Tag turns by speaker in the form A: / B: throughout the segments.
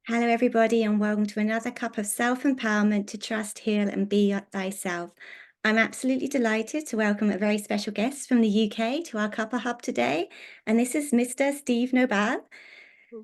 A: Hello, everybody, and welcome to another cup of self-empowerment to trust, heal, and be thyself. I'm absolutely delighted to welcome a very special guest from the UK to our Cuppa Hub today, and this is Mr. Steve Nobel.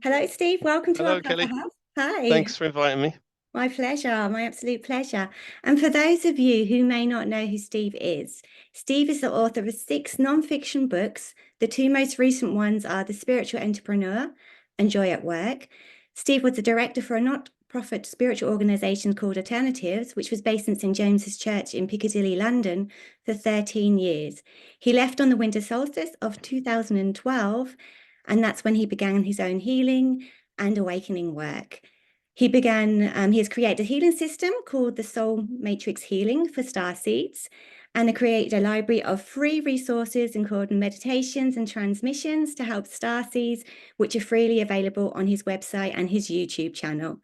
A: Hello, Steve. Welcome to our
B: Hello,
A: Cuppa
B: Kelly.
A: Hub. Hi.
B: Thanks for inviting me.
A: My pleasure, my absolute pleasure. And for those of you who may not know who Steve is the author of 6 non-fiction books. The 2 most recent ones are The Spiritual Entrepreneur and Joy at Work. Steve was the director for a not-profit spiritual organization called Alternatives, which was based in St. James's Church in Piccadilly, London, for 13 years. He left on the winter solstice of 2012, and that's when he began his own healing and awakening work. He has created a healing system called the Soul Matrix Healing for Starseeds, and created a library of free resources, including meditations and transmissions to help starseeds, which are freely available on his website and his YouTube channel.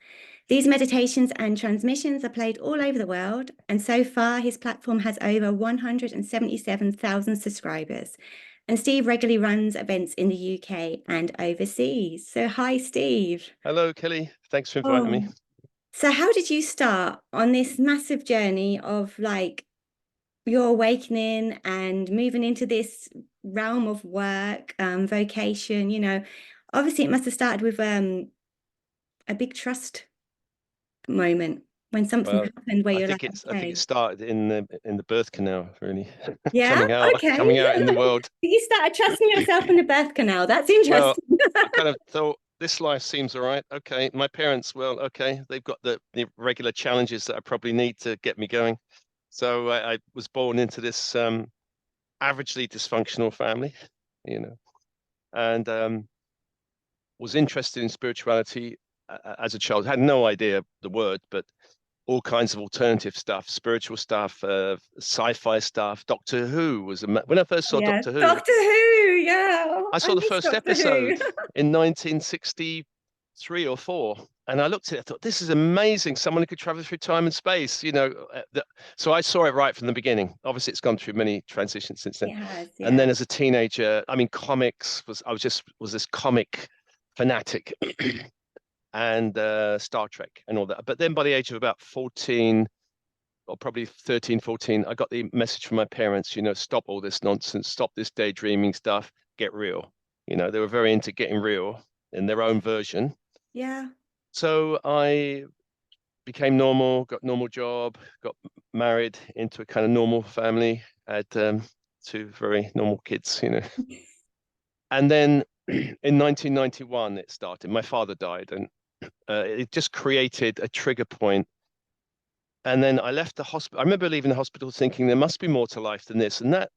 A: These meditations and transmissions are played all over the world, and so far his platform has over 177,000 subscribers. And Steve regularly runs events in the UK and overseas. So hi, Steve.
B: Hello, Kelly. Thanks for inviting me.
A: Oh, so how did you start on this massive journey of like your awakening and moving into this realm of work, vocation? Obviously it must have started with a big trust moment when something
B: Well,
A: happened where
B: I
A: you're
B: think
A: like,
B: I think it
A: okay,
B: started in the birth canal, really.
A: yeah, okay.
B: Coming out in the world.
A: You started trusting yourself in the birth canal. That's
B: Well,
A: interesting.
B: I kind of thought this life seems all right. Okay, my parents, well, okay, they've got the regular challenges that I probably need to get me going. So I was born into this averagely dysfunctional family, you know, and was interested in spirituality as a child. Had no idea the word, but all kinds of alternative stuff, spiritual stuff, sci-fi stuff. Doctor Who was when I first saw
A: Yeah,
B: Doctor Who.
A: Doctor Who. Yeah,
B: I
A: I
B: saw the
A: miss
B: first
A: Doctor Who.
B: episode in 1963 or 4, and I looked at it. I thought, this is amazing. Someone who could travel through time and space. So I saw it right from the beginning. Obviously, it's gone through many transitions since then.
A: It has,
B: And
A: yeah.
B: then as a teenager, I mean, comics was I was this comic fanatic. And Star Trek and all that. But then by the age of about 14 or probably 13, 14, I got the message from my parents, stop all this nonsense, stop this daydreaming stuff, get real. They were very into getting real in their own version.
A: Yeah.
B: So I became normal, got normal job, got married into a kind of normal family, had 2 very normal kids. And then in 1991, it started. My father died, and it just created a trigger point. And then I left the hospital. I remember leaving the hospital thinking there must be more to life than this. And that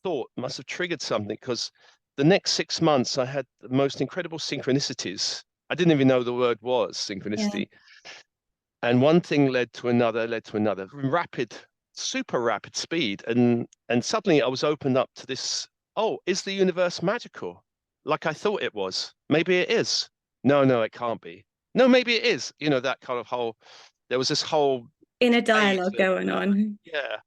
B: thought must have triggered something, because the next 6 months I had the most incredible synchronicities. I didn't even know the word was
A: Yeah.
B: synchronicity. And one thing led to another, rapid, super rapid speed. And suddenly I was opened up to this, oh, is the universe magical? Like I thought it was. Maybe it is. No, it can't be. No, maybe it is. That kind of there was this whole
A: Inner
B: debate
A: dialogue going on.
B: yeah,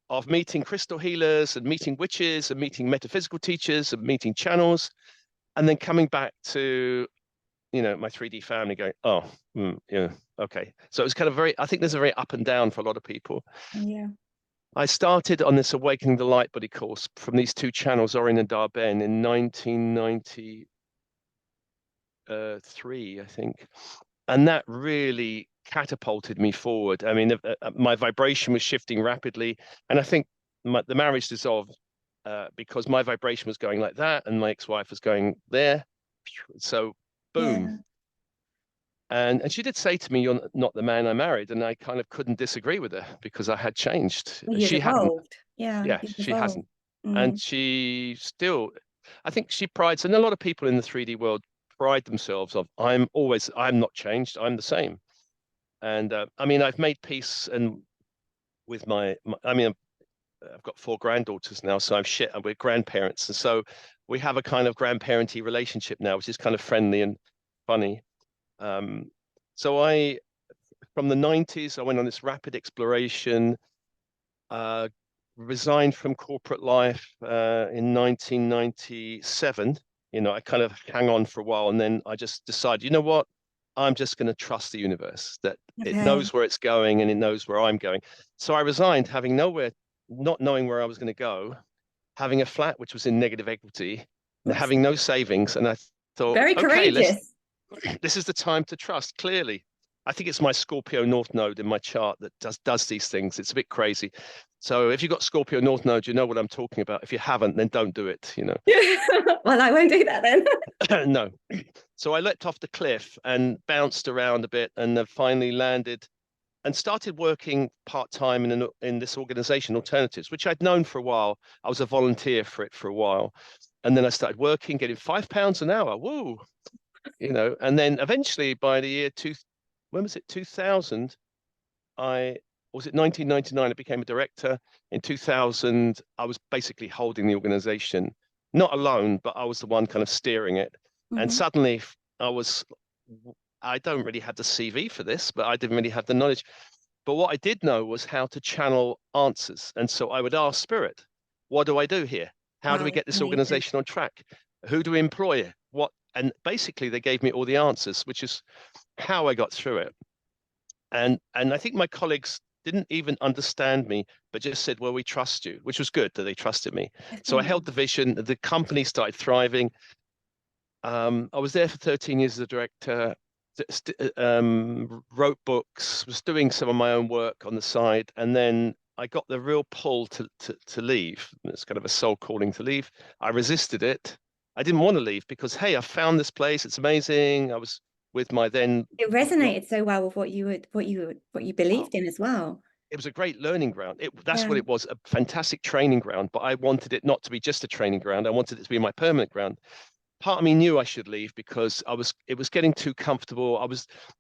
B: of meeting crystal healers and meeting witches and meeting metaphysical teachers and meeting channels, and then coming back to my 3D family going, oh, yeah, okay. So it was kind of I think there's a very up and down for a lot of people.
A: Yeah.
B: I started on this Awakening the Light Body course from these 2 channels, Orion and Darben, in 1993, I think. And that really catapulted me forward. I mean, my vibration was shifting rapidly, and I think the marriage dissolved because my vibration was going like that, and my ex-wife was going there. So, boom.
A: Yeah.
B: And she did say to me, "You're not the man I married," and I kind of couldn't disagree with her because I had changed.
A: Well, you've
B: She hadn't.
A: evolved. Yeah,
B: Yeah,
A: you've
B: she
A: evolved.
B: hasn't, and
A: Mm.
B: she still. I think she prides, and a lot of people in the 3D world pride themselves of, I'm not changed. I'm the same. And I mean, I've made peace and with I mean, I've got 4 granddaughters now, so we're grandparents, and so we have a kind of grandparenty relationship now, which is kind of friendly and funny. Um, so from the 90s, I went on this rapid exploration, uh, resigned from corporate life in 1997. I kind of hang on for a while, and then I just decided, you know what? I'm just going to trust the universe that it
A: Okay.
B: knows where it's going and it knows where I'm going. So I resigned, having nowhere, not knowing where I was going to go, having a flat which was in negative equity, and
A: Oops.
B: having no savings. And I thought,
A: Very
B: okay,
A: courageous.
B: this is the time to trust, clearly. I think it's my Scorpio North Node in my chart that does these things. It's a bit crazy. So if you've got Scorpio North Node, you know what I'm talking about. If you haven't, then don't do it, you know.
A: Well, I won't do that then.
B: No. So I leapt off the cliff and bounced around a bit and finally landed and started working part-time in this organization, Alternatives, which I'd known for a while. I was a volunteer for it for a while. And then I started working, getting £5 an hour. Woo! You know, and then eventually by the year when was it? 2000, was it 1999? I became a director. In 2000, I was basically holding the organization, not alone, but I was the one kind of steering it. And
A: Mhm.
B: suddenly I don't really have the CV for this, but I didn't really have the knowledge. But what I did know was how to channel answers. And so I would ask Spirit, what do I do here? How do we
A: Wow,
B: get this
A: amazing.
B: organization on track? Who do we employ? What? And basically they gave me all the answers, which is how I got through it. And I think my colleagues didn't even understand me, but just said, well, we trust you, which was good that they trusted me. So I held
A: Definitely.
B: the vision, the company started thriving. I was there for 13 years as a director, wrote books, was doing some of my own work on the side, and then I got the real pull to leave. It's kind of a soul calling to leave. I resisted it. I didn't want to leave because, hey, I found this place. It's amazing. I was with my then
A: It
B: not
A: resonated so well with what you
B: oh,
A: believed in as well.
B: it was a great learning ground. That's
A: Yeah.
B: what it was, a fantastic training ground. But I wanted it not to be just a training ground. I wanted it to be my permanent ground. Part of me knew I should leave because it was getting too comfortable.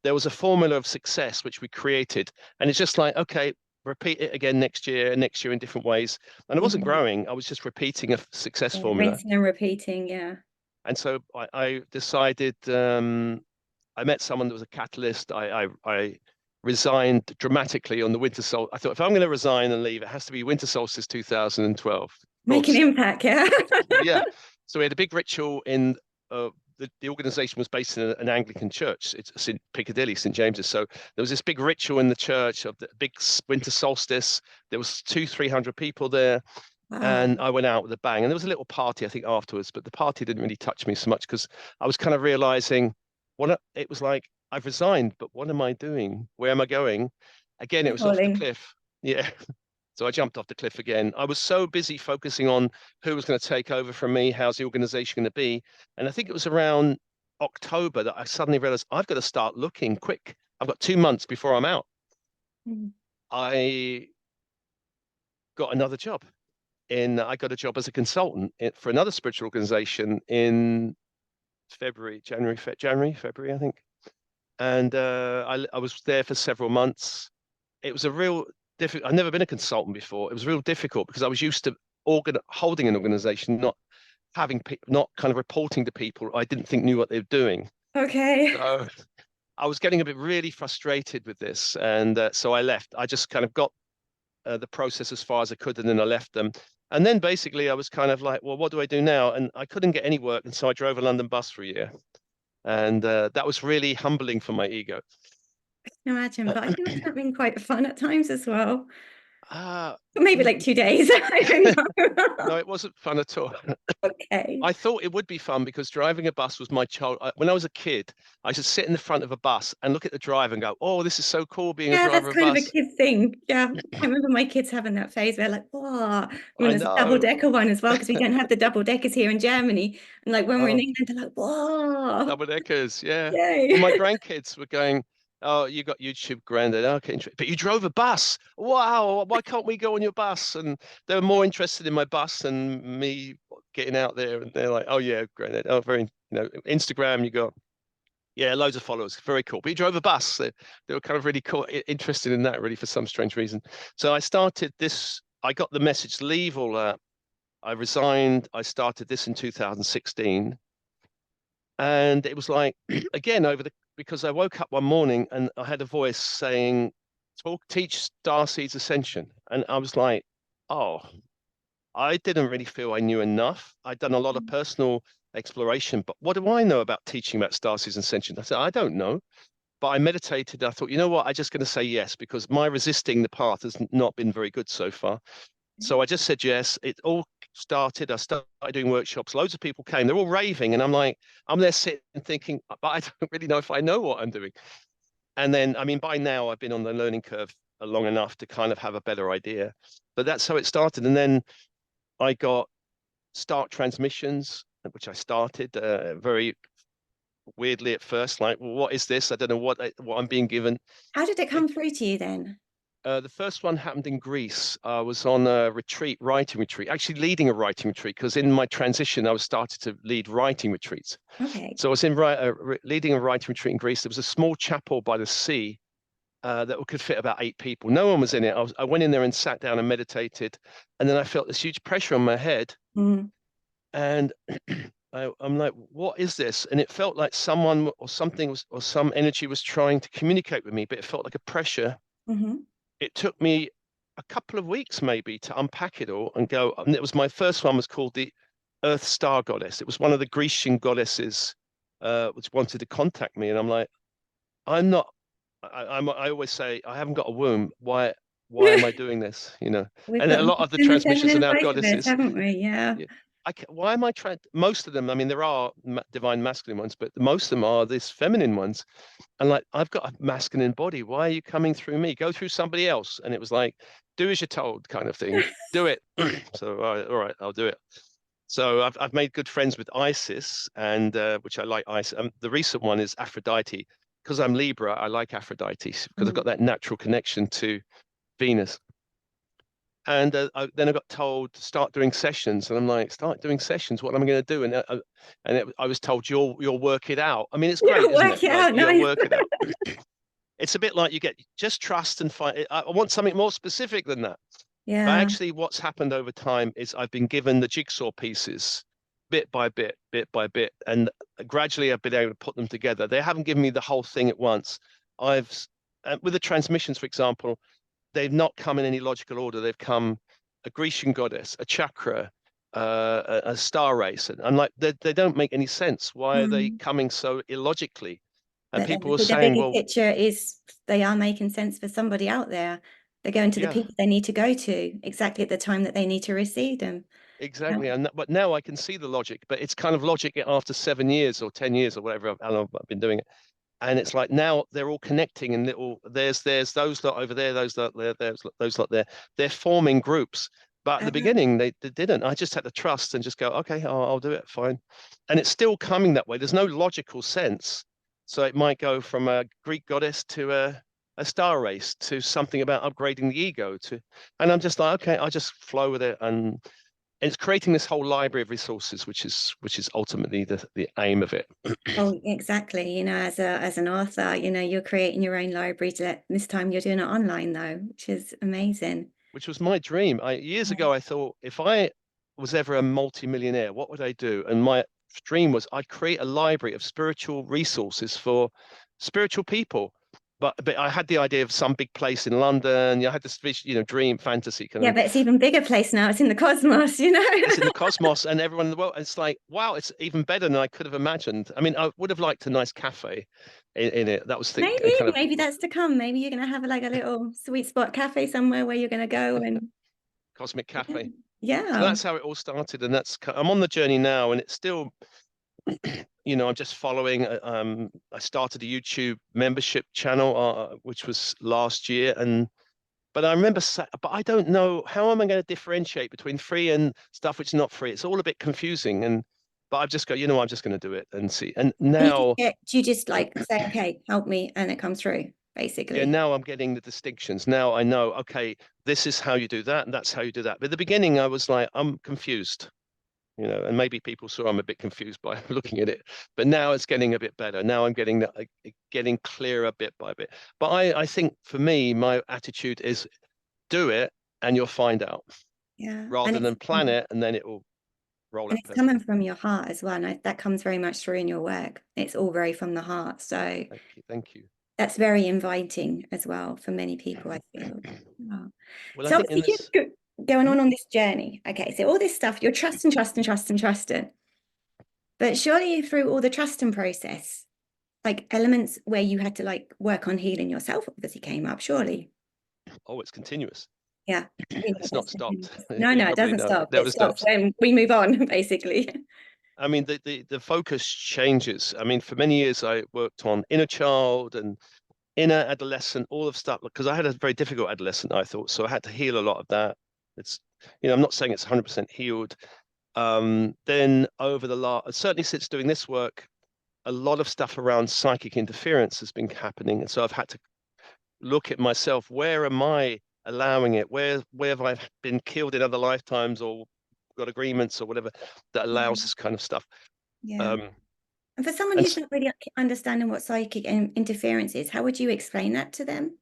B: There was a formula of success which we created, and it's just like, okay, repeat it again next year in different ways. And I wasn't
A: Mhm.
B: growing. I was just repeating a success
A: Yeah,
B: formula.
A: rinsing and repeating. Yeah.
B: And so I decided. I met someone that was a catalyst. I resigned dramatically on the winter solstice. I thought if I'm going to resign and leave, it has to be winter solstice 2012. Of
A: Make an
B: course,
A: impact. Yeah.
B: yeah. So we had a big ritual in the organization was based in an Anglican church. It's in Piccadilly, St James's. So there was this big ritual in the church of the big winter solstice. There was 300 people there,
A: Wow.
B: and I went out with a bang. And there was a little party, I think, afterwards, but the party didn't really touch me so much because I was kind of realizing it was like I've resigned, but what am I doing? Where am I going? Again, it was off the
A: Calling.
B: cliff. Yeah. So I jumped off the cliff again. I was so busy focusing on who was going to take over from me, how's the organization going to be. And I think it was around October that I suddenly realized I've got to start looking quick. I've got 2 months before I'm out.
A: Mm.
B: I got another job I got a job as a consultant for another spiritual organization in February, I think. And I was there for several months. It was a real difficult. I've never been a consultant before. It was real difficult because I was used to holding an organization, not kind of reporting to people I didn't think knew what they were doing.
A: Okay.
B: So I was getting a bit really frustrated with this, and so I left. I just kind of got the process as far as I could, and then I left them. And then basically, I was kind of like, well, what do I do now? And I couldn't get any work, and so I drove a London bus for a year, and that was really humbling for my ego.
A: Imagine, but I think that's been quite fun at times as well.
B: Uh,
A: Maybe like 2 days. I don't
B: no,
A: know.
B: it wasn't fun at all.
A: Okay.
B: I thought it would be fun because driving a bus was my child. When I was a kid, I used to sit in the front of a bus and look at the driver and go, "Oh, this is so cool being a
A: Yeah, that's
B: driver of a
A: kind of a
B: bus."
A: kid thing. Yeah. I remember my kids having that phase where like, wow. I mean,
B: I
A: there's a double
B: know.
A: decker one as well because we don't have the double deckers here in Germany. And like when we're in
B: Oh,
A: England, they're like, whoa,
B: double deckers, yeah. Well,
A: yay.
B: my grandkids were going, "Oh, you got YouTube, granddad. Okay, but you drove a bus. Wow, why can't we go on your bus?" And they were more interested in my bus than me getting out there. And they're like, "Oh yeah, granddad. Oh, Instagram. You got Yeah, loads of followers. Very cool. But he drove a bus. They were kind of really cool, interested in that, really, for some strange reason. So I started this. I got the message, leave all that. I resigned. I started this in 2016. And it was like, again, because I woke up one morning and I had a voice saying, teach Starseed's Ascension. And I was like, oh, I didn't really feel I knew enough. I'd done a lot of personal exploration, but what do I know about teaching about Starseeds and Ascension? I said, I don't know. But I meditated. I thought, you know what? I'm just going to say yes because my resisting the path has not been very good so far. So I just said yes. It all started. I started doing workshops. Loads of people came. They're all raving, and I'm like, I'm there sitting thinking, but I don't really know if I know what I'm doing. And then, I mean, by now I've been on the learning curve long enough to kind of have a better idea. But that's how it started. And then I got start transmissions, which I started very weirdly at first, like, well, what is this? I don't know what I'm being given.
A: How did it come through to you then?
B: The first one happened in Greece. I was on a retreat, writing retreat, actually leading a writing retreat, because in my transition, I was started to lead writing retreats.
A: Okay.
B: So I was in leading a writing retreat in Greece. There was a small chapel by the sea that could fit about 8 people. No one was in it. I went in there and sat down and meditated, and then I felt this huge pressure on my head, and I'm like, what is this? And it felt like someone or something was, or some energy was trying to communicate with me, but it felt like a pressure. It took me a couple of weeks maybe to unpack it all and go. And it was my first one was called the Earth Star Goddess. It was one of the Grecian goddesses which wanted to contact me, and I'm like, I'm not. I always say I haven't got a womb. Why am I doing this? You know,
A: We've
B: and
A: got
B: a
A: the
B: lot of the
A: masculine and
B: transmissions are
A: feminine
B: now
A: both of us,
B: goddesses.
A: haven't we? Yeah.
B: Yeah. Why am I trying? Most of them, I mean, there are divine masculine ones, but most of them are these feminine ones. And like, I've got a masculine body. Why are you coming through me? Go through somebody else. And it was like, do as you're told, kind of thing. Do it. So, all right, I'll do it. So I've made good friends with Isis, and which I like Isis. The recent one is Aphrodite. Because I'm Libra, I like Aphrodite because I've got that natural connection to Venus. And then I got told to start doing sessions, and I'm like, start doing sessions. What am I going to do? And I was told you'll work it out. I mean, it's great,
A: You'll
B: isn't
A: work
B: it?
A: it
B: Like
A: out.
B: you'll
A: Nice.
B: work it out. It's a bit like you get just trust and find. I want something more specific than that. But
A: Yeah.
B: actually, what's happened over time is I've been given the jigsaw pieces, bit by bit, bit by bit, and gradually I've been able to put them together. They haven't given me the whole thing at once. I've with the transmissions, for example, they've not come in any logical order. They've come a Grecian goddess, a chakra, a star race, and I'm like, they don't make any sense. Why are they coming so illogically? And
A: But then
B: people were
A: the
B: saying,
A: bigger
B: well,
A: picture is they are making sense for somebody out there. They're going to the
B: yeah,
A: people they need to go to exactly at the time that they need to receive them. Yeah.
B: exactly. But now I can see the logic, but it's kind of logic after 7 years or 10 years or whatever I've been doing it. And it's like now they're all connecting and little there's those lot over there, those lot there, there's those lot there. They're forming groups. But at the beginning they didn't. I just had to trust and just go, okay, I'll do it, fine. And it's still coming that way. There's no logical sense. So it might go from a Greek goddess to a star race to something about upgrading the ego to, and I'm just like, okay, I'll just flow with it. And it's creating this whole library of resources, which is ultimately the aim of it.
A: Oh, exactly. You know, as an author, you know, you're creating your own library. This time you're doing it online though, which is amazing.
B: Which was my dream. Years ago, I thought if I was ever a multi-millionaire, what would I do? And my dream was I'd create a library of spiritual resources for spiritual people. But I had the idea of some big place in London. I had this vision, dream, fantasy kind of
A: Yeah,
B: thing.
A: but it's even bigger place now. It's in the cosmos, you know.
B: It's in the cosmos and everyone in the world. It's like, wow, it's even better than I could have imagined. I mean, I would have liked a nice cafe in it. That was the kind of
A: Maybe that's to come. Maybe you're gonna have like a little sweet spot cafe somewhere where you're gonna go and
B: cosmic cafe. So
A: yeah.
B: that's how it all started, and I'm on the journey now, and it's still, I'm just following. I started a YouTube membership channel, which was last year, but I remember, but I don't know how am I going to differentiate between free and stuff which is not free. It's all a bit confusing, but I've just got, I'm just going to do it and see. And now,
A: Do you just like say, okay, help me, and it comes through,
B: yeah,
A: basically?
B: now I'm getting the distinctions. Now I know, okay, this is how you do that, and that's how you do that. But at the beginning, I was like, I'm confused. And maybe people saw I'm a bit confused by looking at it, but now it's getting a bit better. Now I'm getting clearer bit by bit. But I think for me, my attitude is do it and you'll find out,
A: Yeah,
B: rather than plan it and then it will roll
A: and
B: out
A: it's coming
B: perfectly.
A: from your heart as well. And that comes very much through in your work. It's all very from the heart. So
B: Thank you, thank you.
A: that's very inviting as well for many people, I feel. Oh.
B: Well, I
A: So
B: think in
A: obviously
B: this,
A: you're going
B: Mhm.
A: on this journey. Okay, so all this stuff, you're trusting. But surely through all the trusting process, like elements where you had to like work on healing yourself obviously came up, surely.
B: Oh, it's continuous.
A: Yeah. We know
B: It's not
A: that's
B: stopped.
A: continuous. No,
B: You
A: no, it
B: probably
A: doesn't
B: know. It
A: stop. It
B: never
A: stops
B: stops.
A: when we move on, basically.
B: I mean, the focus changes. I mean, for many years I worked on inner child and inner adolescent, all of stuff, because I had a very difficult adolescent, I thought. So I had to heal a lot of that. It's, I'm not saying it's 100% healed. Then over the last, certainly since doing this work, a lot of stuff around psychic interference has been happening. And so I've had to look at myself. Where am I allowing it? Where have I been killed in other lifetimes or got agreements or whatever that allows
A: Yeah.
B: this kind of stuff?
A: Yeah.
B: Um,
A: And for someone
B: and
A: who's not really understanding what psychic interference is, how would you explain that to them?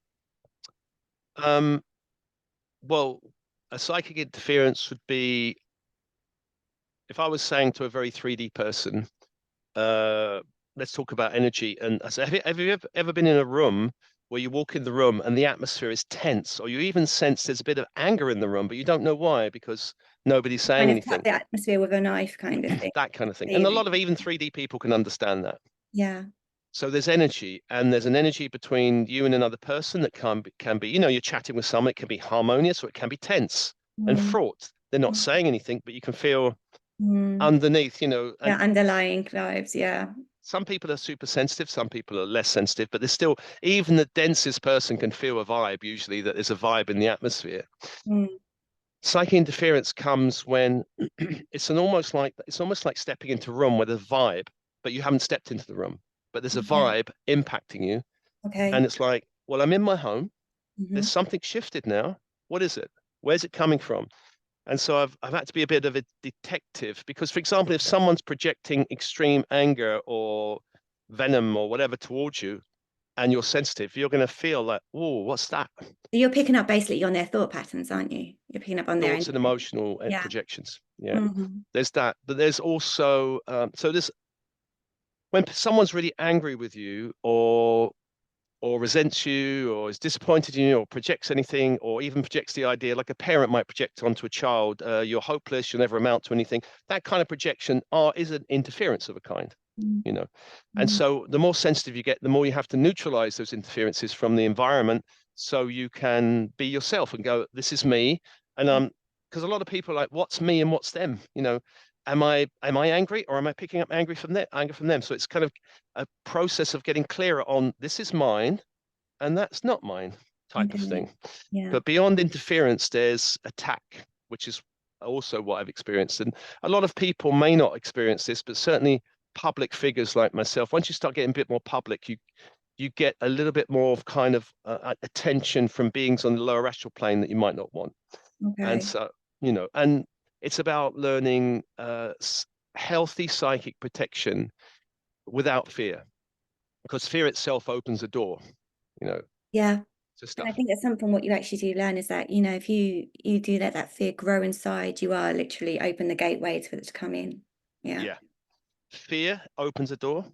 B: um, well, a psychic interference would be if I was saying to a very 3D person, uh, let's talk about energy. And I say, have you ever been in a room where you walk in the room and the atmosphere is tense, or you even sense there's a bit of anger in the room, but you don't know why because nobody's saying
A: Kind of cut
B: anything,
A: the atmosphere with a knife kind of thing.
B: that kind of thing. And a lot of
A: Feeling.
B: even 3D people can understand that.
A: Yeah.
B: So there's energy, and there's an energy between you and another person that can be, you're chatting with someone, it can be harmonious or it can be tense and
A: Mm.
B: fraught. They're not saying anything, but you can feel
A: Mm.
B: underneath, and
A: Yeah, underlying lives. Yeah.
B: some people are super sensitive, some people are less sensitive, but there's still, even the densest person can feel a vibe, usually, that there's a vibe in the atmosphere.
A: Mm.
B: Psychic interference comes when it's almost like stepping into a room with a vibe, but you haven't stepped into the room. But there's a
A: Yeah.
B: vibe impacting you. And
A: Okay.
B: it's like, well, I'm in my home.
A: Hmm.
B: There's something shifted now. What is it? Where's it coming from? And so I've had to be a bit of a detective because, for example, if someone's projecting extreme anger or venom or whatever towards you and you're sensitive, you're going to feel like, oh, what's that?
A: So you're picking up basically on their thought patterns, aren't you? You're picking up on their
B: Thoughts and
A: energy.
B: emotional
A: Yeah.
B: projections. Yeah.
A: Hmm.
B: There's that. But there's also, so there's when someone's really angry with you or resents you or is disappointed in you or projects anything or even projects the idea like a parent might project onto a child, you're hopeless, you'll never amount to anything. That kind of projection is an interference of a kind, you know. And
A: Mm.
B: so the more sensitive you get, the more you have to neutralize those interferences from the environment so you can be yourself and go, this is me. And because a lot of people are like, what's me and what's them? Am I angry or am I picking up anger from them? So it's kind of a process of getting clearer on this is mine and that's not mine type of
A: Okay.
B: thing.
A: Yeah.
B: But beyond interference, there's attack, which is also what I've experienced. And a lot of people may not experience this, but certainly public figures like myself, once you start getting a bit more public, you get a little bit more of kind of attention from beings on the lower astral plane that you might not want. And
A: Okay.
B: so, and it's about learning healthy psychic protection without fear, because fear itself opens a door, you know,
A: Yeah.
B: to
A: And I
B: stuff.
A: think that's something what you actually do learn is that, if you do let that fear grow inside, you are literally open the gateways for it to come in. Yeah.
B: Yeah. Fear opens a door.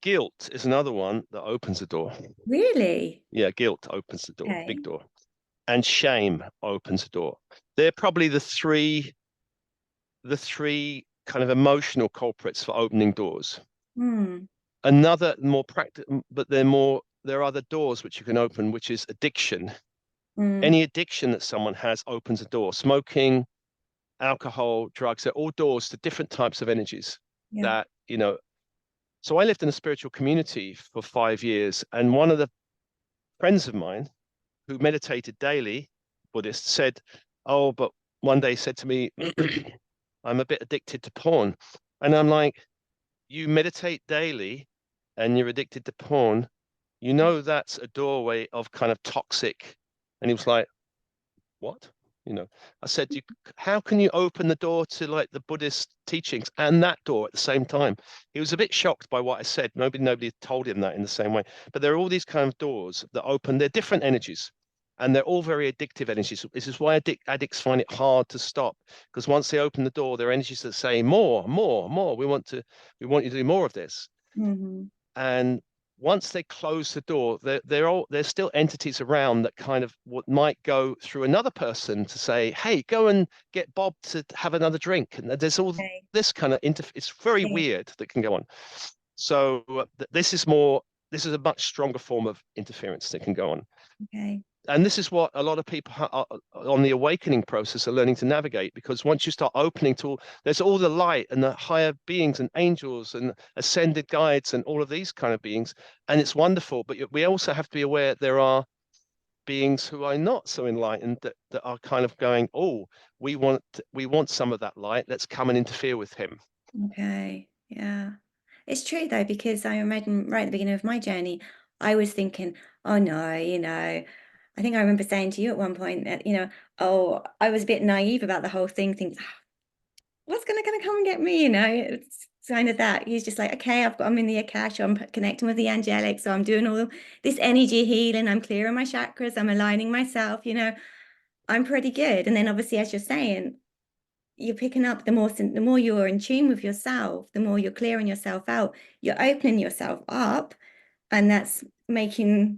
B: Guilt is another one that opens a door.
A: Really?
B: Yeah, guilt opens the door, big
A: Okay.
B: door. And shame opens the door. They're probably the three kind of emotional culprits for opening doors.
A: Hmm.
B: Another more practical, but there are other doors which you can open, which is addiction.
A: Hmm.
B: Any addiction that someone has opens a door. Smoking, alcohol, drugs, they're all doors to different types of energies
A: Yeah.
B: that, so I lived in a spiritual community for 5 years, and one of the friends of mine who meditated daily, Buddhist, said, "Oh, but one day said to me, I'm a bit addicted to porn." And I'm like, "You meditate daily and you're addicted to porn. That's a doorway of kind of toxic." And he was like, "What?" You know, I said, "How can you open the door to like the Buddhist teachings and that door at the same time?" He was a bit shocked by what I said. Nobody told him that in the same way. But there are all these kind of doors that open. They're different energies, and they're all very addictive energies. This is why addicts find it hard to stop, because once they open the door, there are energies that say more, more, more. We want you to do more of this.
A: Hmm.
B: And once they close the door, there's still entities around that kind of what might go through another person to say, "Hey, go and get Bob to have another drink." And there's all
A: Okay.
B: this kind of it's very
A: Yeah.
B: weird that can go on. So this is a much stronger form of interference that can go on.
A: Okay.
B: And this is what a lot of people on the awakening process are learning to navigate, because once you start opening to there's all the light and the higher beings and angels and ascended guides and all of these kind of beings, and it's wonderful. But we also have to be aware there are beings who are not so enlightened that are kind of going, oh, we want some of that light. Let's come and interfere with him.
A: Okay. Yeah. It's true though, because I imagine right at the beginning of my journey, I was thinking, oh no, I think I remember saying to you at one point that, oh, I was a bit naive about the whole thing, thinking, "Ah, what's gonna come and get me? It's kind of that. He's just like, okay, I'm in the Akash, I'm connecting with the angelic, so I'm doing all this energy healing, I'm clearing my chakras, I'm aligning myself, I'm pretty good. And then obviously, as you're saying, you're picking up the more you're in tune with yourself, the more you're clearing yourself out, you're opening yourself up, and that's making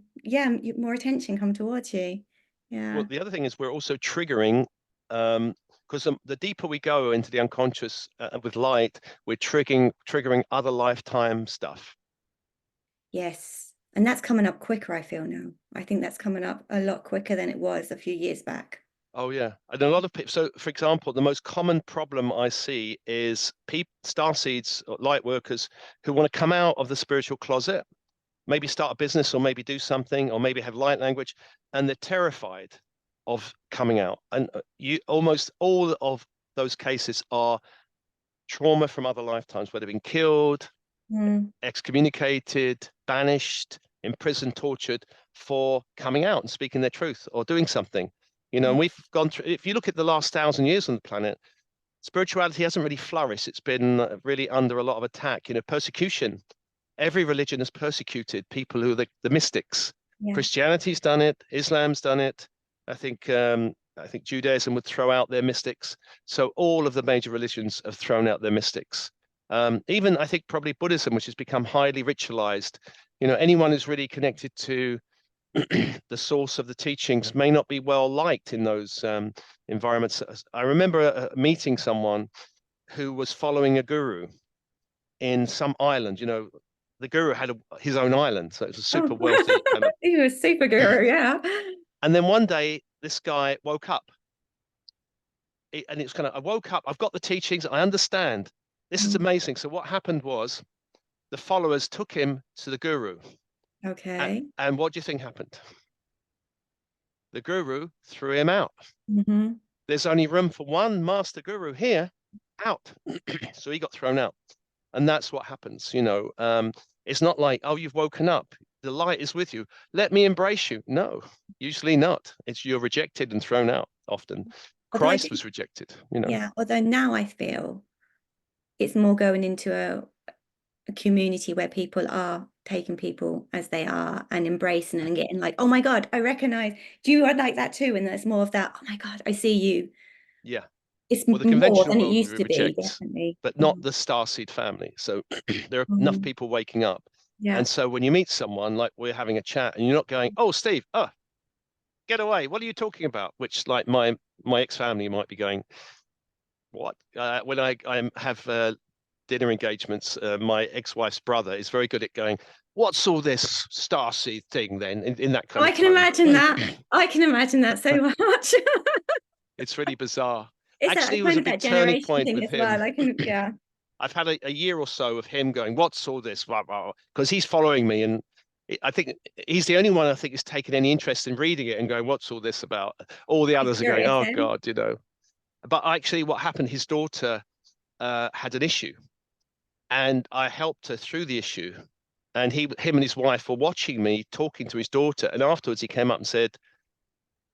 A: more attention come towards you.
B: Well,
A: Yeah.
B: the other thing is we're also triggering, because the deeper we go into the unconscious with light, we're triggering other lifetime stuff.
A: Yes. And that's coming up quicker, I feel now. I think that's coming up a lot quicker than it was a few years back.
B: Oh yeah, and a lot of people. So, for example, the most common problem I see is people, starseeds, or light workers, who want to come out of the spiritual closet, maybe start a business, or maybe do something, or maybe have light language, and they're terrified of coming out. And you almost all of those cases are trauma from other lifetimes, where they've been killed,
A: Mm.
B: excommunicated, banished, imprisoned, tortured for coming out and speaking their truth or doing something. And we've gone through, if you look at the last 1,000 years on the planet, spirituality hasn't really flourished. It's been really under a lot of attack, persecution. Every religion has persecuted people who are the mystics.
A: Yeah.
B: Christianity's done it, Islam's done it. I think Judaism would throw out their mystics. So all of the major religions have thrown out their mystics. Even I think probably Buddhism, which has become highly ritualized. Anyone who's really connected to the source of the teachings may not be well liked in those environments. I remember meeting someone who was following a guru in some island. The guru had his own island, so it was a super
A: Oh,
B: wealthy kind of.
A: he was super guru, yeah.
B: And then one day, this guy woke up, and it's kind of, I woke up, I've got the teachings, I understand. This is
A: Mm.
B: amazing. So what happened was the followers took him to the guru.
A: Okay.
B: And what do you think happened? The guru threw him out.
A: Hmm.
B: There's only room for one master guru here, out. So he got thrown out. And that's what happens. It's not like, oh, you've woken up. The light is with you. Let me embrace you. No, usually not. It's you're rejected and thrown out often.
A: Although I
B: Christ
A: do,
B: was rejected.
A: yeah, although now I feel it's more going into a community where people are taking people as they are and embracing and getting like, oh my God, I recognize, do you like that too? And there's more of that, oh my God, I see you.
B: Yeah.
A: It's
B: Well, the
A: more
B: conventional
A: than it
B: world
A: used to be,
B: rejects,
A: definitely.
B: but not the Starseed family. So there are enough
A: Mhm.
B: people waking up.
A: Yeah.
B: And so when you meet someone, like we're having a chat, and you're not going, "Oh, Steve, get away! What are you talking about?" Which, like my ex-family might be going, "What?" When I have dinner engagements, my ex-wife's brother is very good at going, "What's all this Starseed thing?" Then in that
A: Oh,
B: kind
A: I
B: of
A: can
B: tone.
A: imagine that. I can imagine that so much.
B: It's really bizarre.
A: It's that
B: Actually, it was
A: kind
B: a
A: of
B: big
A: that
B: turning
A: generation
B: point
A: thing
B: with
A: as well.
B: him.
A: I can, yeah.
B: I've had a year or so of him going, "What's all this?" Because he's following me, and I think he's the only one I think has taken any interest in reading it and going, "What's all this about?" All the
A: He's
B: others are going,
A: curious
B: "Oh
A: then.
B: God." But actually, what happened? His daughter had an issue, and I helped her through the issue. And him and his wife were watching me talking to his daughter, and afterwards he came up and said,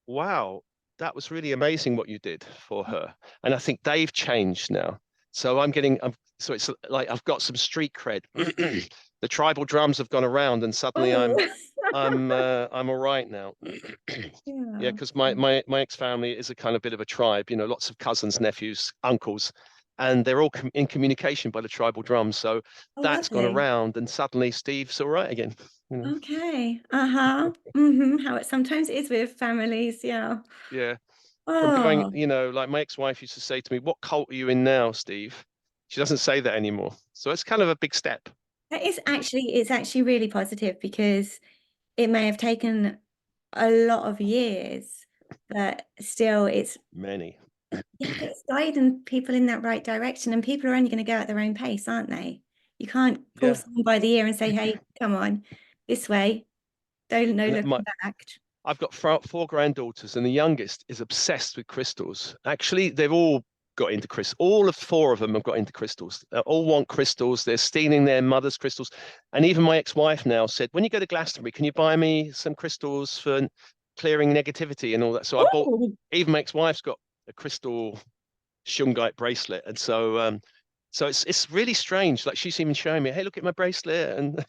B: "Wow, that was really amazing what you did for her." And I think they've changed now. So so it's like I've got some street cred. The tribal drums have gone around, and suddenly
A: Oh,
B: I'm all right now. Yeah,
A: yeah.
B: because my ex-family is a kind of bit of a tribe, lots of cousins, nephews, uncles, and they're all in communication by the tribal drums. So
A: Oh,
B: that's gone
A: lovely.
B: around, and suddenly Steve's all right again. You know,
A: Okay. Uh-huh. How it sometimes is with families. Yeah.
B: yeah. From going,
A: Oh,
B: like my ex-wife used to say to me, "What cult are you in now, Steve?" She doesn't say that anymore. So it's kind of a big step.
A: It's actually really positive because it may have taken a lot of years, but still it's,
B: Many.
A: yeah, it's guiding people in that right direction, and people are only going to go at their own pace, aren't they? You can't pull
B: Yeah.
A: someone by the ear and say, "Hey, come on, this way." Don't no
B: And
A: looking back.
B: I've got four granddaughters, and the youngest is obsessed with crystals. Actually, they've all got into crystals. All of four of them have got into crystals. They all want crystals. They're stealing their mother's crystals. And even my ex-wife now said, when you go to Glastonbury, can you buy me some crystals for clearing negativity and all that? So I bought,
A: Oh,
B: even my ex-wife's got a crystal shungite bracelet. And so it's really strange. Like she's even showing me, hey, look at my bracelet. And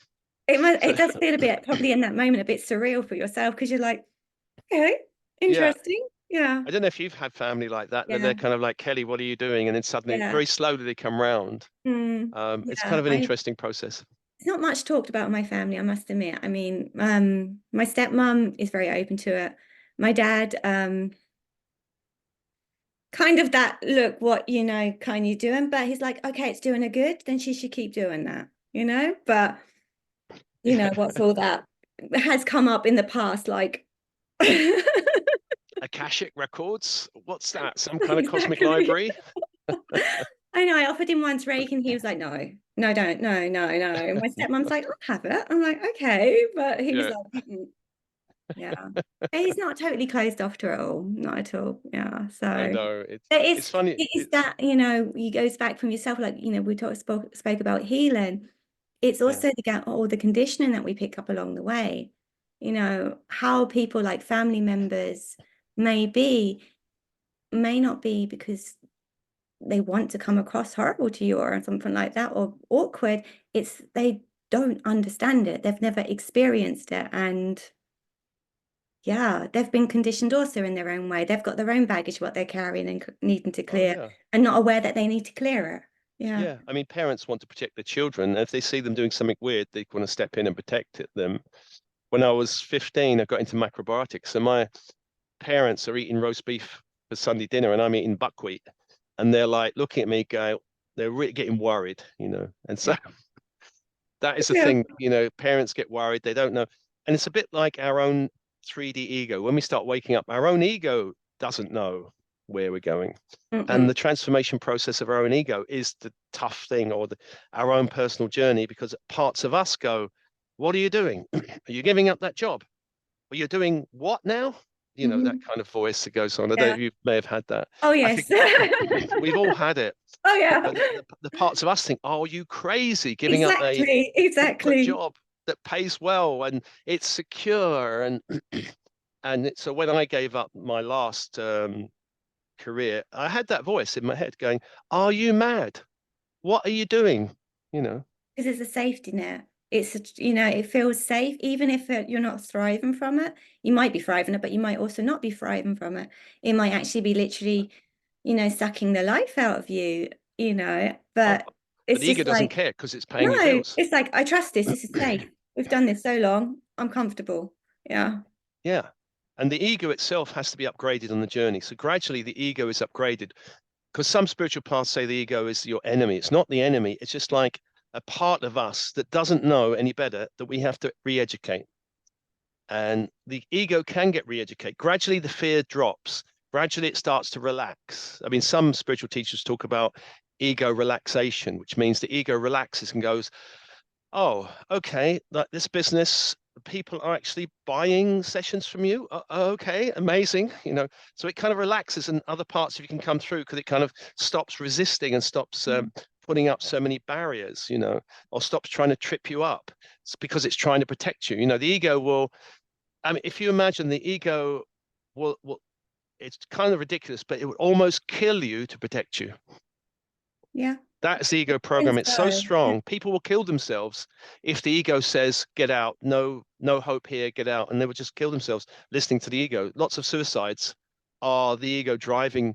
B: so
A: it does feel a bit, probably in that moment, a bit surreal for yourself because you're like, okay,
B: yeah.
A: interesting. Yeah,
B: I don't know if you've had family like that, that
A: yeah,
B: they're kind of like, Kelly, what are you doing? And then suddenly,
A: yeah.
B: very slowly, they come round. It's kind
A: Yeah,
B: of an interesting process.
A: it's not much talked about in my family, I must admit. I mean, my stepmom is very open to it. My dad, kind of that look, what kind you doing, but he's like, okay, it's doing her good, then she should keep doing that. But
B: Yeah.
A: what's all that has come up in the past, like
B: Akashic records. What's that? Some kind of cosmic
A: exactly.
B: library?
A: I know. I offered him once Reiki, and he was like, "No, no, don't, no, no, no." My stepmom's like, "I'll have it." I'm like, "Okay," but he was
B: Yeah,
A: like, "Mm-mm." Yeah. But he's not totally closed off to it all, not at all. Yeah.
B: I
A: So
B: know.
A: but
B: It's funny.
A: it is that, he goes back from yourself, like, we spoke about healing. It's
B: Yeah.
A: also all the conditioning that we pick up along the way. How people like family members may be, may not be because they want to come across horrible to you or something like that or awkward. It's they don't understand it. They've never experienced it. And yeah, they've been conditioned also in their own way. They've got their own baggage, what they're carrying and needing to
B: Oh
A: clear,
B: yeah.
A: and not aware that they need to clear it. Yeah.
B: Yeah. I mean, parents want to protect their children. If they see them doing something weird, they want to step in and protect them. When I was 15, I got into macrobiotics, and my parents are eating roast beef for Sunday dinner, and I'm eating buckwheat, and they're like looking at me, going, they're really getting worried. And so
A: Yeah.
B: that is the
A: Yeah.
B: thing, parents get worried, they don't know. And it's a bit like our own 3D ego. When we start waking up, our own ego doesn't know where we're going. And
A: Mm-mm.
B: the transformation process of our own ego is the tough thing, or our own personal journey, because parts of us go, what are you doing? Are you giving up that job? Are you doing what now? That
A: Mhm.
B: kind of voice that goes on. I don't know
A: Yeah.
B: if you may have had that.
A: Oh,
B: I
A: yes.
B: think we've all had it.
A: Oh, yeah.
B: But the parts of us think, oh, are you crazy giving up a
A: Exactly.
B: good
A: Exactly.
B: job that pays well and it's secure? And so when I gave up my last career, I had that voice in my head going, are you mad? What are you doing? You know,
A: Because it's a safety net. It feels safe, even if you're not thriving from it. You might be thriving it, but you might also not be thriving from it. It might actually be literally, sucking the life out of you.
B: oh,
A: But
B: but
A: it's
B: the ego
A: just
B: doesn't
A: like,
B: care because it's paying your
A: no,
B: bills.
A: it's like, I trust this. This is safe. We've done this so long. I'm comfortable. Yeah.
B: Yeah. And the ego itself has to be upgraded on the journey. So gradually the ego is upgraded, because some spiritual paths say the ego is your enemy. It's not the enemy. It's just like a part of us that doesn't know any better, that we have to re-educate. And the ego can get re-educated. Gradually the fear drops. Gradually it starts to relax. I mean, some spiritual teachers talk about ego relaxation, which means the ego relaxes and goes, oh, okay, like this business, people are actually buying sessions from you. Okay, amazing. So it kind of relaxes, and other parts of you can come through because it kind of stops resisting and stops putting up so many barriers, or stops trying to trip you up. It's because it's trying to protect you. The ego will, I mean, if you imagine the ego will it's kind of ridiculous, but it would almost kill you to protect you.
A: Yeah.
B: That's the ego
A: And
B: program. It's so
A: so, yeah.
B: strong. People will kill themselves if the ego says, get out, no, no hope here, get out. And they will just kill themselves listening to the ego. Lots of suicides are the ego driving,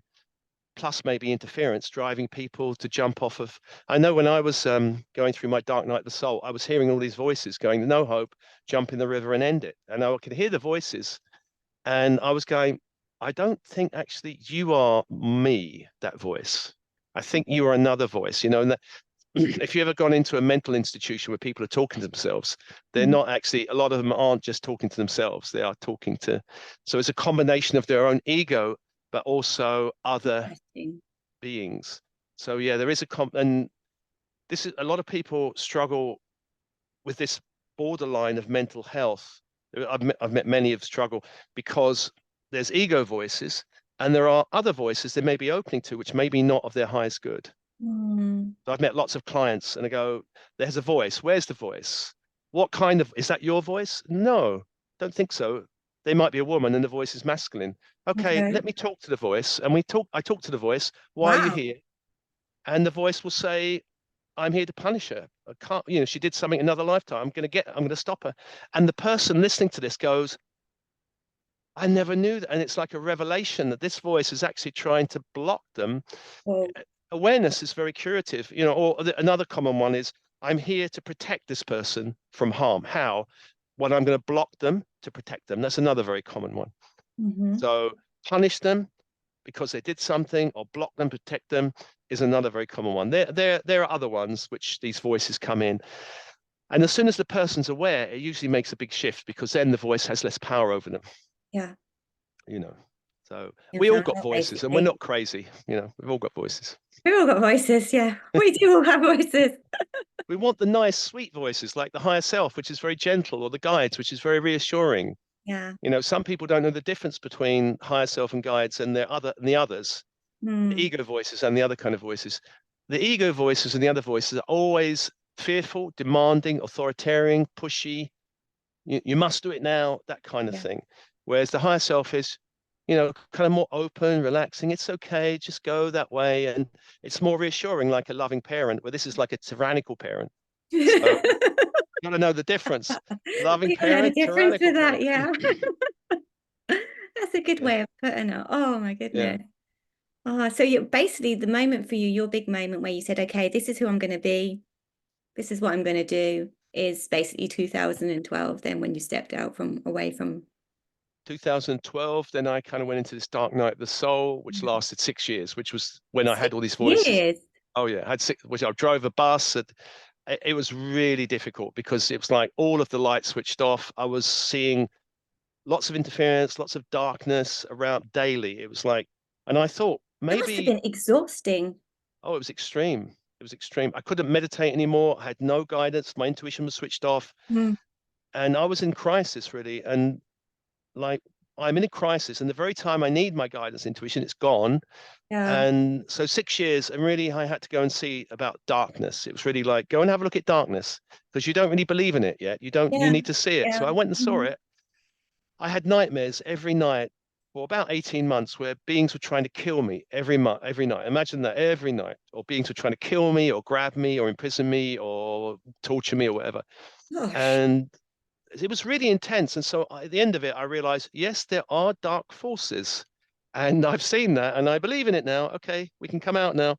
B: plus maybe interference, driving people to jump off of. I know when I was going through my dark night of the soul, I was hearing all these voices going, no hope, jump in the river and end it. And I could hear the voices. And I was going, I don't think actually you are me, that voice. I think you are another voice, and if you've ever gone into a mental institution where people are talking to themselves, they're
A: Mhm.
B: not actually, a lot of them aren't just talking to themselves. They are talking to, so it's a combination of their own ego, but also other
A: Interesting.
B: beings. So yeah, there is and this is, a lot of people struggle with this borderline of mental health. I've met many of struggle because there's ego voices and there are other voices they may be opening to, which may be not of their highest good.
A: Mm.
B: So I've met lots of clients and I go, there's a voice. Where's the voice? What kind of, is that your voice? No, don't think so. They might be a woman and the voice is masculine. Okay,
A: Okay.
B: let me talk to the voice. And I talk to the voice. Why are you
A: Wow.
B: here? And the voice will say, I'm here to punish her. I can't, she did something another lifetime. I'm going to stop her. And the person listening to this goes, I never knew that. And it's like a revelation that this voice is actually trying to block them.
A: Well,
B: Awareness is very curative, or another common one is, I'm here to protect this person from harm. How? Well, I'm going to block them to protect them. That's another very common one.
A: mhm.
B: So punish them because they did something, or block them, protect them, is another very common one. There are other ones which these voices come in. And as soon as the person's aware, it usually makes a big shift because then the voice has less power over them,
A: Yeah.
B: you know. So
A: You're
B: we all
A: found
B: got
A: out
B: voices and we're
A: basically.
B: not crazy, we've all got voices.
A: We've all got voices. Yeah. We do all have voices.
B: We want the nice, sweet voices like the higher self, which is very gentle, or the guides, which is very reassuring.
A: Yeah.
B: Some people don't know the difference between higher self and guides and the others, the
A: Mm.
B: ego voices and the other kind of voices. The ego voices and the other voices are always fearful, demanding, authoritarian, pushy. You must do it now, that kind of
A: Yeah.
B: thing. Whereas the higher self is, kind of more open, relaxing. It's okay, just go that way. And it's more reassuring, like a loving parent, where this is like a tyrannical parent. So you got to know the difference. Loving
A: People know the
B: parent,
A: difference
B: tyrannical
A: with that.
B: parent.
A: Yeah. That's a good
B: Yeah,
A: way of putting it. Oh my
B: yeah.
A: goodness. Oh, so you basically the moment for you, your big moment where you said, okay, this is who I'm going to be. This is what I'm going to do is basically 2012, then when you stepped out from away from.
B: 2012, then I kind of went into this dark night of the soul, which lasted 6 years, which was when I had
A: Six
B: all these voices.
A: years.
B: Oh yeah, I had six, which I drove a bus. It was really difficult because it was like all of the lights switched off. I was seeing lots of interference, lots of darkness around daily. It was like, and I thought
A: That must have
B: maybe,
A: been exhausting.
B: oh, it was extreme. It was extreme. I couldn't meditate anymore. I had no guidance. My intuition was switched off.
A: Mm.
B: And I was in crisis really. And like, I'm in a crisis. And the very time I need my guidance, intuition, it's gone.
A: Yeah.
B: And so 6 years, and really, I had to go and see about darkness. It was really like, go and have a look at darkness because you don't really believe in it yet. You
A: Yeah.
B: need to see it. So
A: Yeah.
B: I went and saw
A: Mhm.
B: it. I had nightmares every night for about 18 months where beings were trying to kill me every night. Imagine that every night, or beings were trying to kill me or grab me or imprison me or torture me or whatever.
A: Gosh.
B: And it was really intense. And so at the end of it, I realized, yes, there are dark forces. And I've seen that and I believe in it now. Okay, we can come out now.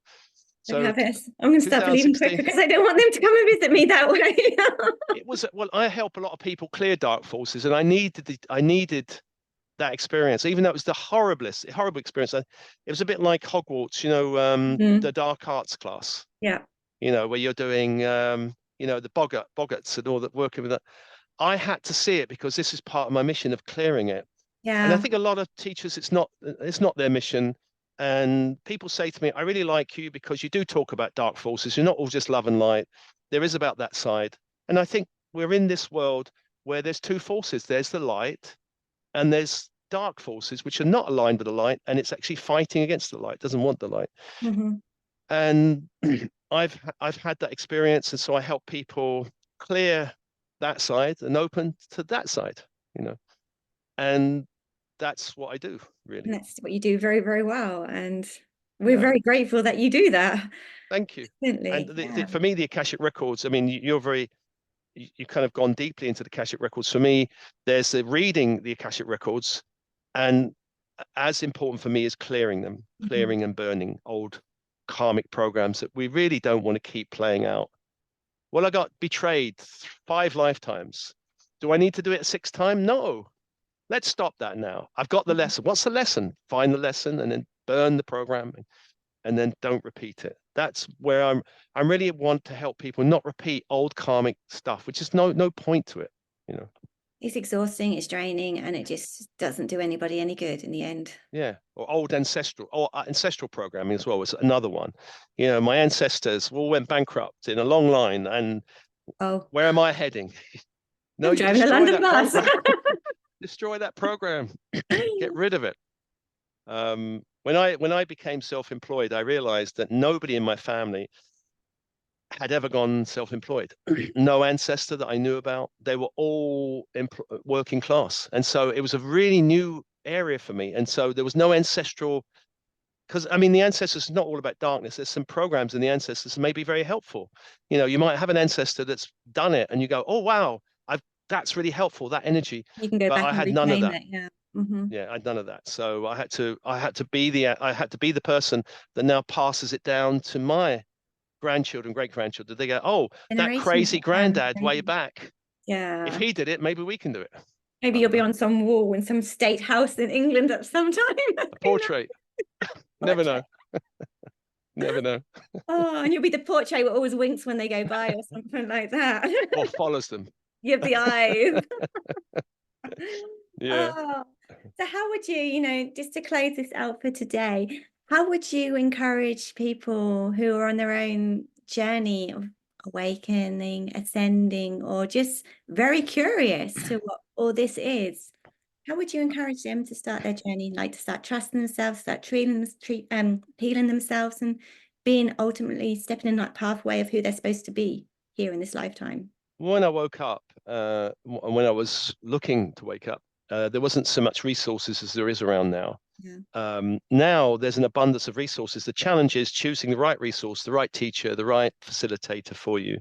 B: So
A: Yeah, this. I'm going to start believing quicker
B: 2016,
A: because I don't want them to come and visit me that way.
B: it was, well, I help a lot of people clear dark forces and I needed that experience, even though it was the horrible experience. It was a bit like Hogwarts,
A: Mm.
B: the dark arts class,
A: Yeah.
B: where you're doing, the boggarts and all that, working with that. I had to see it because this is part of my mission of clearing it. And I
A: Yeah.
B: think a lot of teachers, it's not their mission. And people say to me, I really like you because you do talk about dark forces. You're not all just love and light. There is about that side. And I think we're in this world where there's two forces. There's the light and there's dark forces which are not aligned with the light, and it's actually fighting against the light, doesn't want the light.
A: Hmm.
B: And I've had that experience, and so I help people clear that side and open to that side, you know. And that's what I do,
A: And
B: really.
A: that's what you do very, very well. And we're
B: Yeah,
A: very grateful that you do that.
B: thank you. And
A: Definitely. Yeah.
B: for me, the Akashic records, I mean, you kind of gone deeply into the Akashic records. For me, there's the reading the Akashic records, and as important for me is clearing them,
A: Mhm.
B: clearing and burning old karmic programs that we really don't want to keep playing out. Well, I got betrayed 5 lifetimes. Do I need to do it a sixth time? No. Let's stop that now. I've got the lesson. What's the lesson? Find the lesson and then burn the program and then don't repeat it. That's where I really want to help people not repeat old karmic stuff, which is no point to it, you know.
A: It's exhausting, it's draining, and it just doesn't do anybody any good in the end.
B: Yeah, or old ancestral programming as well was another one. You know, my ancestors all went bankrupt in a long line, and
A: Oh,
B: where am I heading? No,
A: I'm
B: you
A: driving a
B: destroy
A: London
B: that
A: bus.
B: program. Destroy that program. Get rid of it. When I became self-employed, I realized that nobody in my family had ever gone self-employed. No ancestor that I knew about. They were all working class, and so it was a really new area for me. And so there was no ancestral, because I mean the ancestors is not all about darkness. There's some programs in the ancestors that may be very helpful. You know, you might have an ancestor that's done it, and you go, "Oh wow, I've that's really helpful, that energy."
A: You can go
B: But
A: back
B: I
A: and
B: had none of
A: reclaim
B: that.
A: it. Yeah. Mm-hmm.
B: Yeah, I had none of that. So I had to be the person that now passes it down to my grandchildren, great grandchildren. They go, "Oh, that
A: Generations
B: crazy
A: to come.
B: granddad way back. If
A: Yeah.
B: he did it, maybe we can do it."
A: Maybe
B: I
A: you'll
B: don't
A: be
B: know.
A: on some wall in some state house in England at some time.
B: A
A: Who knows?
B: portrait. Never know.
A: Portrait.
B: Never know.
A: Oh, and you'll be the portrait that always winks when they go by or something like that.
B: Or follows them.
A: You have the eyes.
B: Yeah.
A: Oh, so how would you, just to close this out for today, how would you encourage people who are on their own journey of awakening, ascending, or just very curious to what all this is? How would you encourage them to start their journey, like to start trusting themselves, start healing themselves, and being ultimately stepping in that pathway of who they're supposed to be here in this lifetime?
B: When I woke up, and when I was looking to wake up, there wasn't so much resources as there is around now.
A: Yeah.
B: Now there's an abundance of resources. The challenge is choosing the right resource, the right teacher, the right facilitator for you.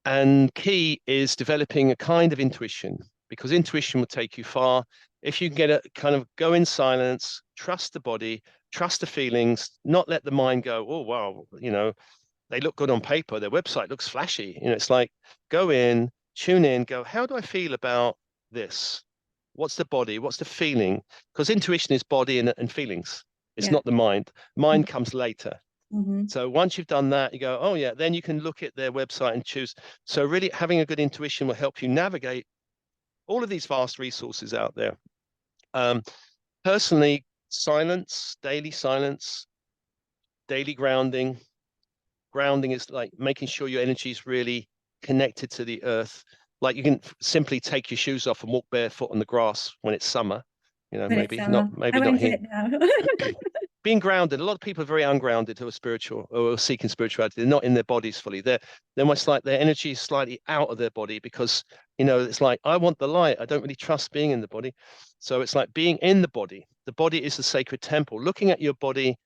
B: And key is developing a kind of intuition, because intuition will take you far. If you can get a kind of go in silence, trust the body, trust the feelings, not let the mind go, "Oh, wow, they look good on paper. Their website looks flashy." It's like go in, tune in, go, "How do I feel about this? What's the body? What's the feeling?" Because intuition is body and feelings. It's
A: Yeah.
B: not the mind. Mind comes later.
A: Mm-hmm.
B: So once you've done that, you go, "Oh yeah," then you can look at their website and choose. So really having a good intuition will help you navigate all of these vast resources out there. Um, Personally, silence, daily grounding. Grounding is like making sure your energy is really connected to the earth. Like you can simply take your shoes off and walk barefoot on the grass when it's summer.
A: When it's summer. I
B: Maybe not
A: won't do
B: here.
A: it now.
B: Being grounded. A lot of people are very ungrounded who are spiritual or seeking spirituality. They're not in their bodies fully. They're much like their energy is slightly out of their body because it's like I want the light. I don't really trust being in the body. So it's like being in the body. The body is the sacred temple. Looking at your body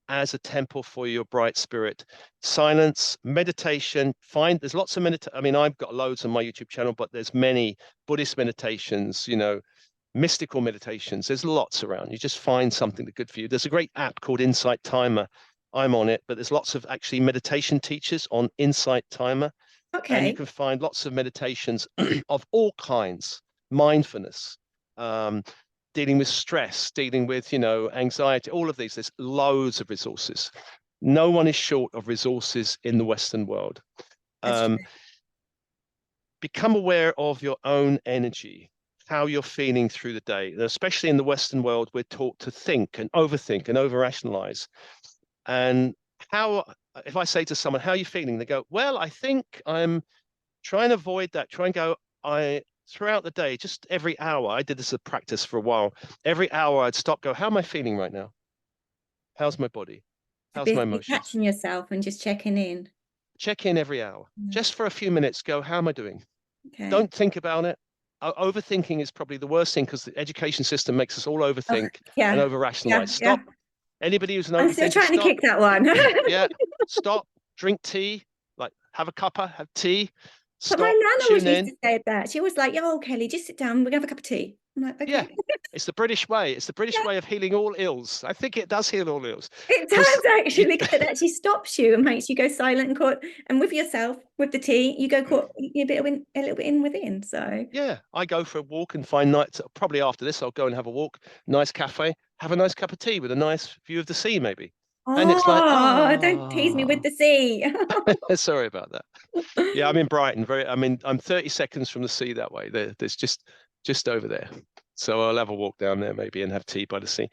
B: as a temple for your bright spirit. Silence, meditation. There's lots of meditation. I mean, I've got loads on my YouTube channel, but there's many Buddhist meditations, mystical meditations. There's lots around. You just find something that's good for you. There's a great app called Insight Timer. I'm on it, but there's lots of actually meditation teachers on Insight Timer. And you
A: Okay.
B: can find lots of meditations of all kinds, mindfulness, dealing with stress, dealing with, anxiety, all of these. There's loads of resources. No one is short of resources in the Western world.
A: That's true.
B: Become aware of your own energy, how you're feeling through the day. Especially in the Western world, we're taught to think and over-rationalize. And if I say to someone, "How are you feeling?" They go, "Well, I think I'm trying to avoid that." Try and go, throughout the day, just every hour, I did this as a practice for a while. Every hour I'd stop, go, "How am I feeling right now? How's my body?
A: So
B: How's my
A: basically
B: emotions?"
A: catching yourself and just checking in.
B: Check in every hour,
A: Yeah.
B: just for a few minutes, go, "How am I doing?"
A: Okay.
B: Don't think about it. Overthinking is probably the worst thing because the education system makes us all
A: Oh,
B: overthink and
A: yeah.
B: over
A: Yeah.
B: rationalize.
A: Yeah.
B: Stop. Anybody who's an
A: I'm still
B: overthinker,
A: trying to
B: stop.
A: kick that one.
B: Yeah, stop. Drink tea, like have a cuppa, have tea.
A: But my
B: Stop,
A: nana always
B: tune
A: used
B: in.
A: to say that. She was like, "Yo, Kelly, just sit down. We're gonna have a cup of tea." I'm like,
B: Yeah,
A: "Okay."
B: it's the British way. It's the British
A: Yeah,
B: way of healing all ills. I think it does heal all ills
A: it
B: because
A: does actually, because it actually stops you and makes you go silent and caught. And with yourself, with the tea, you go caught a little bit in within. So
B: yeah, I go for a walk and find nights. Probably after this, I'll go and have a walk, nice cafe, have a nice cup of tea with a nice view of the sea, maybe. And it's like,
A: Oh, don't tease me with
B: ah,
A: the sea.
B: sorry about that. Yeah, I'm in Brighton. I'm 30 seconds from the sea that way. There's just over there. So I'll have a walk down there maybe and have tea by the sea.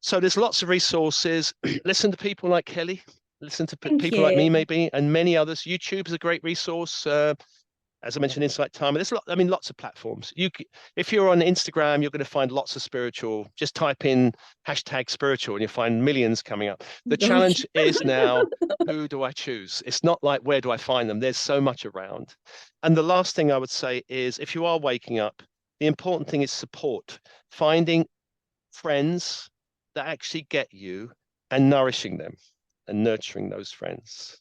B: So there's lots of resources. Listen to people like Kelly. Listen to
A: Thank
B: people like me,
A: you.
B: maybe, and many others. YouTube is a great resource. As I mentioned, Insight Timer. There's lots of platforms. If you're on Instagram, you're going to find lots of spiritual. Just type in #spiritual, and you'll find millions coming up. The
A: Gosh.
B: challenge is now, who do I choose? It's not like where do I find them? There's so much around. And the last thing I would say is, if you are waking up, the important thing is support. Finding friends that actually get you and nourishing them and nurturing those friends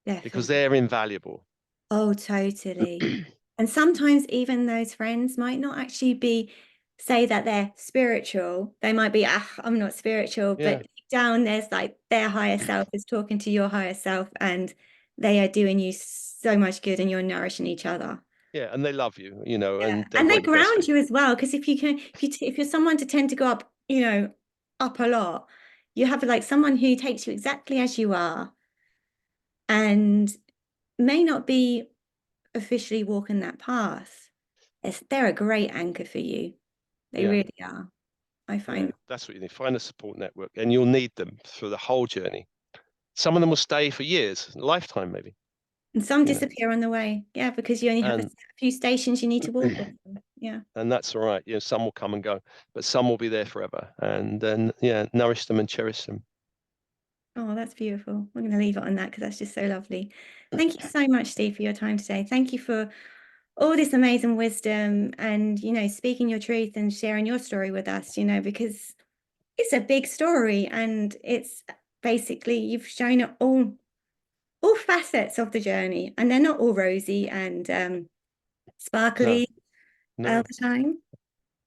B: because
A: Definitely.
B: they're invaluable.
A: Oh, totally. And sometimes even those friends might not actually say that they're spiritual. They might be, I'm not spiritual, but
B: Yeah.
A: deep down there's like their higher self is talking to your higher self and they are doing you so much good and you're nourishing each other.
B: Yeah, and they love you,
A: Yeah.
B: and they
A: And they
B: want the best for
A: ground
B: you.
A: you as well. Because if you're someone to tend to go up, up a lot, you have like someone who takes you exactly as you are and may not be officially walking that path. They're a great anchor for you. They
B: Yeah,
A: really are. I
B: yeah,
A: find.
B: that's what you need. Find a support network, and you'll need them for the whole journey. Some of them will stay for years, a lifetime maybe,
A: And some
B: you know,
A: disappear on the way. Yeah, because you only have a
B: and
A: few stations you need to walk with them. Yeah.
B: and that's all right. Some will come and go, but some will be there forever. And then, yeah, nourish them and cherish them.
A: Oh, that's beautiful. I'm going to leave it on that because that's just so lovely. Thank you so much, Steve, for your time today. Thank you for all this amazing wisdom and, speaking your truth and sharing your story with us, because it's a big story and it's basically you've shown it all facets of the journey and they're not all rosy and
B: No,
A: sparkly all
B: no,
A: the time.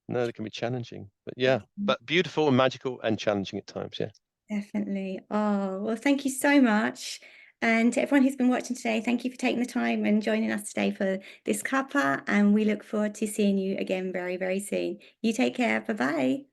B: no, they can be challenging, but yeah, but beautiful and magical and challenging at times. Yeah.
A: Definitely. Oh, well, thank you so much. And to everyone who's been watching today, thank you for taking the time and joining us today for this cuppa. And we look forward to seeing you again very, very soon. You take care. Bye bye.